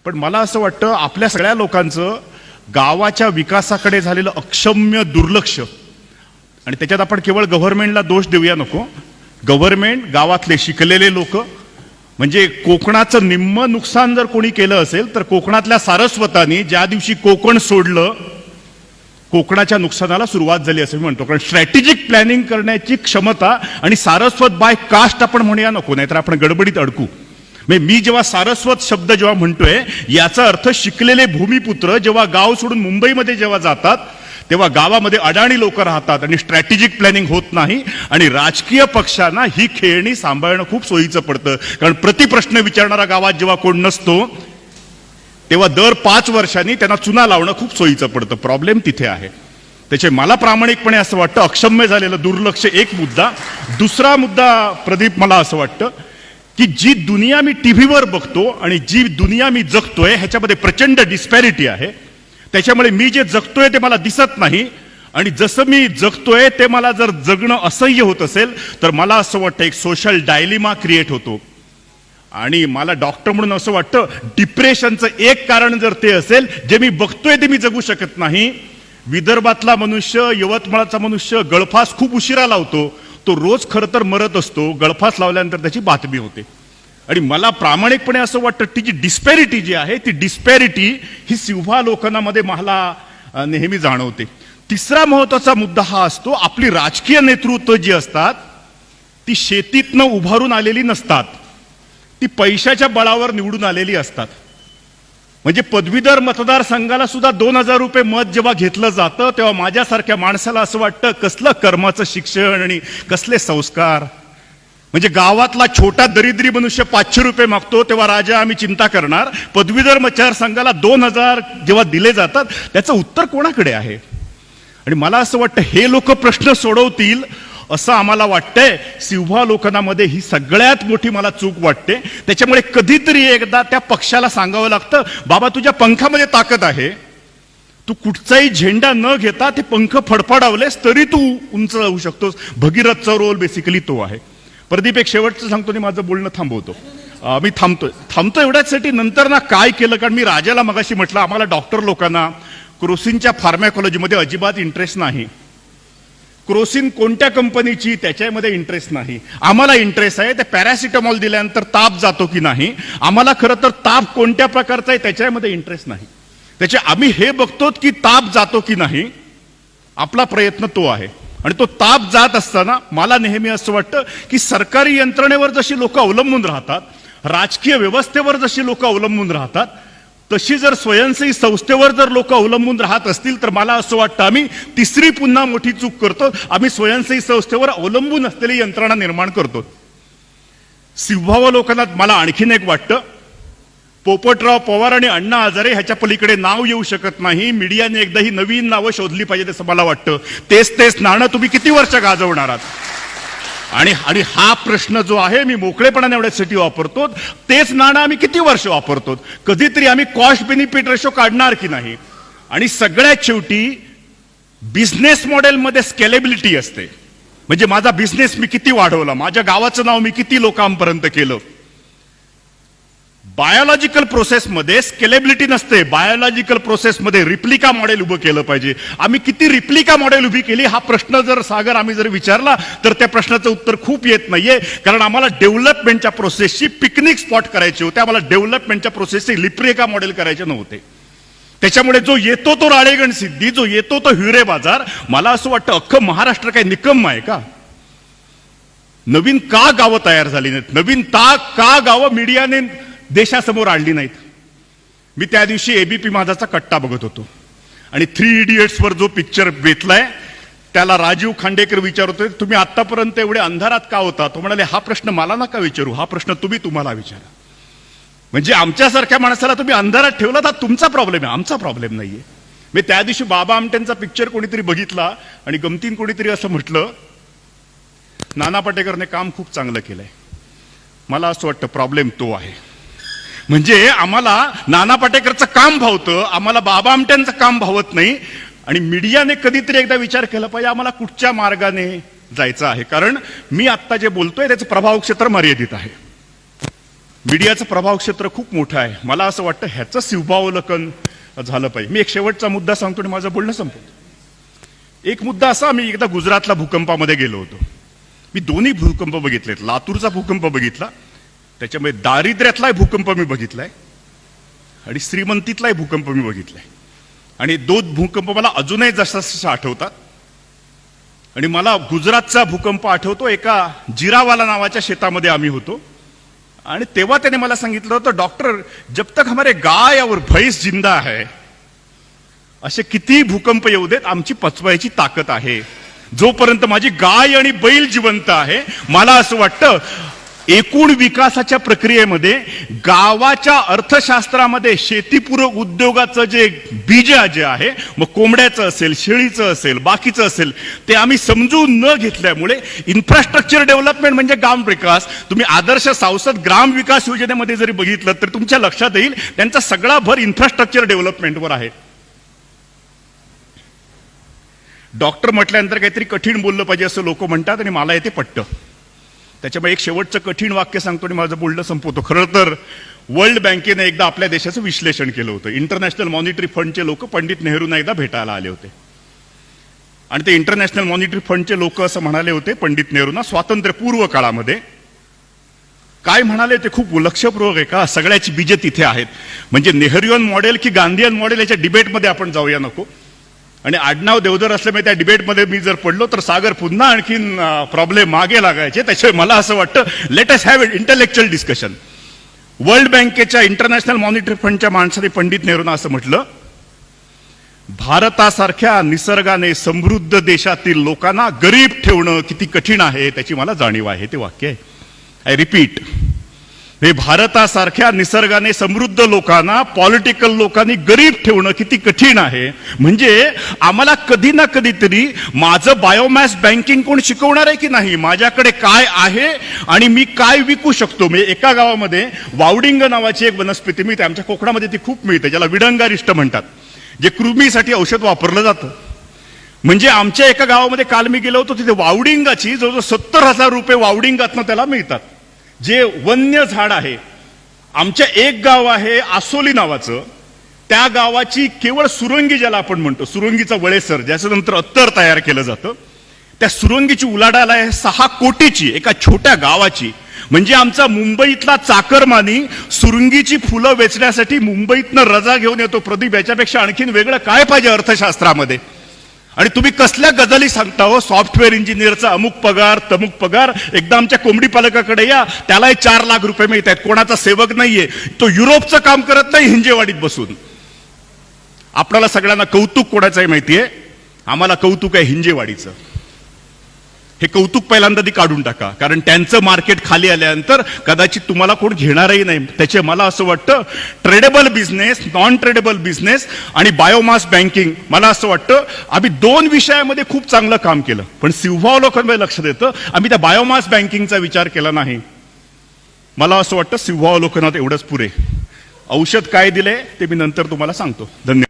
पण मला असं वाटतं आपल्या सगळ्या लोकांचं गावाच्या विकासाकडे झालेलं अक्षम्य दुर्लक्ष, आणि त्याच्यात आपण केवळ गव्हर्नमेंटला दोष देऊया नको. गव्हर्नमेंट, गावातले शिकलेले लोक, म्हणजे कोकणाचं निम्म नुकसान जर कोणी केलं असेल तर कोकणातल्या सारस्वतांनी ज्या दिवशी कोकण सोडलं, कोकणाच्या नुकसानाला सुरुवात झाली असं मी म्हणतो. कारण स्ट्रॅटेजिक प्लॅनिंग करण्याची क्षमता, आणि सारस्वत बाय कास्ट आपण म्हणूया नको, नाहीतर आपण गडबडीत अडकू. मी जेव्हा सारस्वत शब्द जेव्हा म्हणतोय याचा अर्थ शिकलेले भूमिपुत्र जेव्हा गाव सोडून मुंबईमध्ये जेव्हा जातात तेव्हा गावामध्ये अडाणी लोक राहतात आणि स्ट्रॅटेजिक प्लॅनिंग होत नाही, आणि राजकीय पक्षांना ही खेळणी सांभाळणं खूप सोयीचं पडतं. कारण प्रतिप्रश्न विचारणारा गावात जेव्हा कोण नसतो तेव्हा दर 5 वर्षांनी त्यांना चुना लावणं खूप सोयीचं पडतं. प्रॉब्लेम तिथे आहे. त्याचे मला प्रामाणिकपणे असं वाटतं अक्षम्य झालेलं दुर्लक्ष एक मुद्दा. दुसरा मुद्दा प्रदीप, मला असं वाटतं की जी दुनिया मी टीव्हीवर बघतो आणि जी दुनिया मी जगतोय ह्याच्यामध्ये प्रचंड डिस्पॅरिटी आहे. त्याच्यामुळे मी जे जगतोय ते मला दिसत नाही, आणि जसं मी जगतोय ते मला जर जगणं असह्य होत असेल तर मला असं वाटतं एक सोशल डायलिमा क्रिएट होतो. आणि मला डॉक्टर म्हणून असं वाटतं डिप्रेशनचं एक कारण जर ते असेल जे मी बघतोय ते मी जगू शकत नाही. विदर्भातला मनुष्य, यवतमाळचा मनुष्य गळफास खूप उशिरा लावतो, तो रोज खरं तर मरत असतो. गळफास लावल्यानंतर त्याची बातमी होते. आणि मला प्रामाणिकपणे असं वाटतं ती जी डिस्पॅरिटी जी आहे ती डिस्पॅरिटी ही सिंव्हा लोकांमध्ये मला नेहमी जाणवते. तिसरा महत्वाचा मुद्दा हा असतो, आपली राजकीय नेतृत्व जी असतात ती शेतीतनं उभारून आलेली नसतात, ती पैशाच्या बळावर निवडून आलेली असतात. म्हणजे पदवीधर मतदारसंघाला सुद्धा 2000 रुपये मत जेव्हा घेतलं जातं तेव्हा माझ्यासारख्या माणसाला असं वाटतं कसलं कर्माचं शिक्षण आणि कसले संस्कार. म्हणजे गावातला छोटा दरिद्री मनुष्य 500 रुपये मागतो तेव्हा राजा आम्ही चिंता करणार, पदवीधर मतदारसंघाला 2000 जेव्हा दिले जातात त्याचं उत्तर कोणाकडे आहे. आणि मला असं वाटतं हे लोक प्रश्न सोडवतील असं आम्हाला वाटतंय. सिंव्हा लोकांमध्ये ही सगळ्यात मोठी मला चूक वाटते. त्याच्यामुळे कधीतरी एकदा त्या पक्षाला सांगावं लागतं, बाबा तुझ्या पंखामध्ये ताकद आहे, तू कुठचाही झेंडा न घेता ते पंख फडफडावलेस तरी तू उंच राहू शकतोस. भगीरथचा रोल बेसिकली तो आहे. प्रदीप, एक शेवटचं सांगतो आणि माझं बोलणं थांबवतो. मी थांबतो एवढ्याचसाठी, नंतर ना काय केलं, कारण मी राजाला मगाशी म्हटलं आम्हाला डॉक्टर लोकांना क्रोसिनच्या फार्मॅकॉलॉजीमध्ये अजिबात इंटरेस्ट नाही. क्रोसिन कोणत्या कंपनीची त्याच्यामध्ये इंटरेस्ट नाही. आम्हाला इंटरेस्ट आहे त्या पॅरासिटामॉल दिल्यानंतर ताप जातो की नाही. आम्हाला खरं तर ताप कोणत्या प्रकारचा आहे त्याच्यामध्ये इंटरेस्ट नाही. त्याचे आम्ही हे बघतो की ताप जातो की नाही, आपला प्रयत्न तो आहे. आणि तो ताप जात असताना मला नेहमी असं वाटतं की सरकारी यंत्रणेवर जशी लोक अवलंबून राहतात, राजकीय व्यवस्थेवर जशी लोक अवलंबून राहतात, तशी जर स्वयंसेवी संस्थेवर जर लोक अवलंबून राहत असतील तर मला असं वाटतं आम्ही तिसरी पुन्हा मोठी चूक करतो. आम्ही स्वयंसेवी संस्थेवर अवलंबून असलेली यंत्रणा निर्माण करतो. सिंव्हा लोकांना मला आणखीन एक वाटतं, पोपटराव पवार आणि अण्णा हजारे ह्याच्या पलीकडे नाव येऊ शकत नाही. मीडियाने एकदा ही नवीन नावं शोधली पाहिजे असं मला वाटतं. तेच नाणं तुम्ही किती वर्ष गाजवणार आहात. आणि हा प्रश्न जो आहे मी मोकळेपणाने एवढ्यासाठी वापरतो, तेच नाणं आम्ही किती वर्ष वापरतो. कधीतरी आम्ही कॉस्ट बेनिफिट रेशो काढणार की नाही. आणि सगळ्यात शेवटी बिझनेस मॉडेलमध्ये स्केलेबिलिटी असते. म्हणजे माझा बिझनेस मी किती वाढवला, माझ्या गावाचं नाव मी किती लोकांपर्यंत केलं. बायोलॉजिकल प्रोसेसमध्ये स्केलेबिलिटी नसते. बायोलॉजिकल प्रोसेसमध्ये रिप्लिका मॉडेल उभं केलं पाहिजे. आम्ही किती रिप्लिका मॉडेल उभी केली हा प्रश्न जर सागर आम्ही जर विचारला तर त्या प्रश्नाचं उत्तर खूप येत नाहीये. कारण आम्हाला डेव्हलपमेंटच्या प्रोसेसची पिकनिक स्पॉट करायचे होते, आम्हाला डेव्हलपमेंटच्या प्रोसेसचे रिप्लिका मॉडेल करायचे नव्हते. त्याच्यामुळे जो येतो तो राळेगण सिद्धी, जो येतो तो हिरे बाजार. मला असं वाटतं अख्खं महाराष्ट्र काय निकम्म आहे का? नवीन का गावं तयार झाली नाहीत, नवीन का गावं मीडियाने देशासमोर आणली नाहीत. मी त्या दिवशी एबीपी माझाचा कट्टा बघत होतो आणि 3 इडियट्स वर जो पिक्चर बेतलाय त्याला राजीव खांडेकर विचारतोय तुम्ही आतापर्यंत एवढे अंधारात का होता. तो म्हणाले हा प्रश्न मला नका विचारू, हा प्रश्न तुम्हाला विचारा. म्हणजे आमच्यासारख्या माणसाला तुम्ही अंधारात ठेवला तर तुमचा प्रॉब्लेम आहे, आमचा प्रॉब्लेम नाहीये. मी त्या दिवशी बाबा आमटेंचा पिक्चर कोणीतरी बघितला आणि गमतीन कोणीतरी असं म्हटलं नाना पाटेकरने काम खूप चांगलं केलंय. मला असं वाटतं प्रॉब्लेम तो आहे. म्हणजे आम्हाला नाना पाटेकरचं काम भावतं, आम्हाला बाबा आमट्यांचं काम भावत नाही. आणि मीडियाने कधीतरी एकदा विचार केला पाहिजे आम्हाला कुठच्या मार्गाने जायचं आहे. कारण मी आत्ता जे बोलतोय त्याचं प्रभाव क्षेत्र मर्यादित आहे. मीडियाचं प्रभाव क्षेत्र खूप मोठं आहे. मला असं वाटतं ह्याचं शिवभावावलोकन झालं पाहिजे. मी एक शेवटचा मुद्दा सांगतो आणि माझं बोलणं संपवतो. एक मुद्दा असा, मी एकदा गुजरातला भूकंपामध्ये गेलो होतो. मी दोन्ही भूकंप बघितलेत. लातूरचा भूकंप बघितला, त्याच्यामध्ये दारिद्र्यातलाही भूकंप मी बघितलाय आणि श्रीमंतीतलाही भूकंप मी बघितलाय. आणि दोन भूकंप मला अजूनही जसं आठवतात. आणि मला गुजरातचा भूकंप आठवतो. एका जिरावाला नावाच्या शेतामध्ये आम्ही होतो आणि तेव्हा त्याने मला सांगितलं होतं, डॉक्टर जब तक हमारे गाय और भैंस जिंदा है, असे किती भूकंप येऊ देत, आमची पचवायची ताकद आहे. जोपर्यंत माझी गाय आणि बैल जिवंत आहे, मला असं वाटतं एकूण विकासाच्या प्रक्रियेमध्ये गावाच्या अर्थशास्त्रामध्ये शेतीपूरक उद्योगाचं जे बीज जे आहे, मग कोंबड्याचं असेल, शेळीचं असेल, बाकीचं असेल, ते आम्ही समजून न घेतल्यामुळे इन्फ्रास्ट्रक्चर डेव्हलपमेंट म्हणजे ग्राम विकास. तुम्ही आदर्श सांसद ग्राम विकास योजनेमध्ये जरी बघितलं तर तुमच्या लक्षात येईल त्यांचा सगळा भर इन्फ्रास्ट्रक्चर डेव्हलपमेंटवर आहे. डॉक्टर म्हटल्यानंतर काहीतरी कठीण बोललं पाहिजे असं लोक म्हणतात आणि मला ते पटतं. त्याच्यामुळे एक शेवटचं कठीण वाक्य सांगतो आणि माझं बोलणं संपवतो. खरं तर वर्ल्ड बँकेने एकदा आपल्या देशाचं विश्लेषण केलं होतं. इंटरनॅशनल मॉनिटरी फंडचे लोक पंडित नेहरूंना एकदा भेटायला आले होते आणि ते इंटरनॅशनल मॉनिटरी फंडचे लोक असं म्हणाले होते पंडित नेहरूंना, स्वातंत्र्यपूर्व काळामध्ये काय म्हणाले ते खूप लक्षपूर्वक आहे का, सगळ्याची बीजे तिथे आहेत. म्हणजे नेहरूयन मॉडेल की गांधीयन मॉडेल याच्या डिबेटमध्ये आपण जाऊया नको. आणि आडनाव देवधर असल्यामुळे त्या डिबेटमध्ये मी जर पडलो तर सागर पुन्हा आणखीन प्रॉब्लेम मागे लागायचे. त्याच्यामुळे मला असं वाटतं let us have intellectual discussion. World बँकेच्या इंटरनॅशनल मॉनिटरी फंडच्या माणसाने पंडित नेहरूंना असं म्हटलं, भारतासारख्या निसर्गाने समृद्ध देशातील लोकांना गरीब ठेवणं किती कठीण आहे त्याची मला जाणीव आहे. ते वाक्य आहे. आय रिपीट, हे भारतासारख्या निसर्गाने समृद्ध लोकांना पॉलिटिकल लोकांनी गरीब ठेवणं किती कठीण आहे. म्हणजे आम्हाला कधी ना कधीतरी माझं बायोमॅस बँकिंग कोण शिकवणार आहे की नाही, माझ्याकडे काय आहे आणि मी काय विकू शकतो. मी एका गावामध्ये वावडिंग नावाची एक वनस्पती मिळते, आमच्या कोकणामध्ये ती खूप मिळते, ज्याला विडंगारिष्ट म्हणतात, जे कृमीसाठी औषध वापरलं जातं. म्हणजे आमच्या एका गावामध्ये काल मी गेलो होतो, तिथे वावडिंगाची जवळजवळ 70,000 रुपये वावडिंगातनं त्याला मिळतात, जे वन्य झाड आहे. आमच्या एक गाव आहे आसोली नावाचं, त्या गावाची केवळ सुरंगी, ज्याला आपण म्हणतो सुरंगीचा वळेसर, ज्याचं नंतर अत्तर तयार केलं जातं, त्या सुरंगीची उलाढाल आहे 6 कोटीची एका छोट्या गावाची. म्हणजे आमचा मुंबईतला चाकरमानी सुरंगीची फुलं वेचण्यासाठी मुंबईतनं रजा घेऊन येतो. प्रदीप, याच्यापेक्षा आणखीन वेगळं काय पाहिजे अर्थशास्त्रामध्ये. आणि तुम्ही कसल्या गजाली सांगता हो, सॉफ्टवेअर इंजिनियरचा अमुक पगार तमुक पगार. एकदा आमच्या कोंबडी पालकाकडे या, त्यालाही 4 लाख रुपये मिळत आहेत. कोणाचा सेवक नाहीये, तो युरोपचं काम करत नाही हिंजेवाडीत बसून. आपल्याला सगळ्यांना कौतुक कोणाचं आहे माहितीये, आम्हाला कौतुक आहे हिंजेवाडीचं. हे कौतुक पहिल्यांदा ती काढून टाका, कारण त्यांचं मार्केट खाली आल्यानंतर कदाचित तुम्हाला कोण घेणारही नाही. त्याचे मला असं वाटतं tradable business, non tradable business आणि बायोमास बँकिंग, मला असं वाटतं आम्ही 2 विषयामध्ये खूप चांगलं काम केलं. पण शिवभावावलोकनामध्ये लक्षात येतं आम्ही त्या बायोमास बँकिंगचा विचार केला नाही. मला असं वाटतं शिवभावावलोकनात एवढंच पुरे. औषध काय दिले ते मी नंतर तुम्हाला सांगतो. धन्यवाद.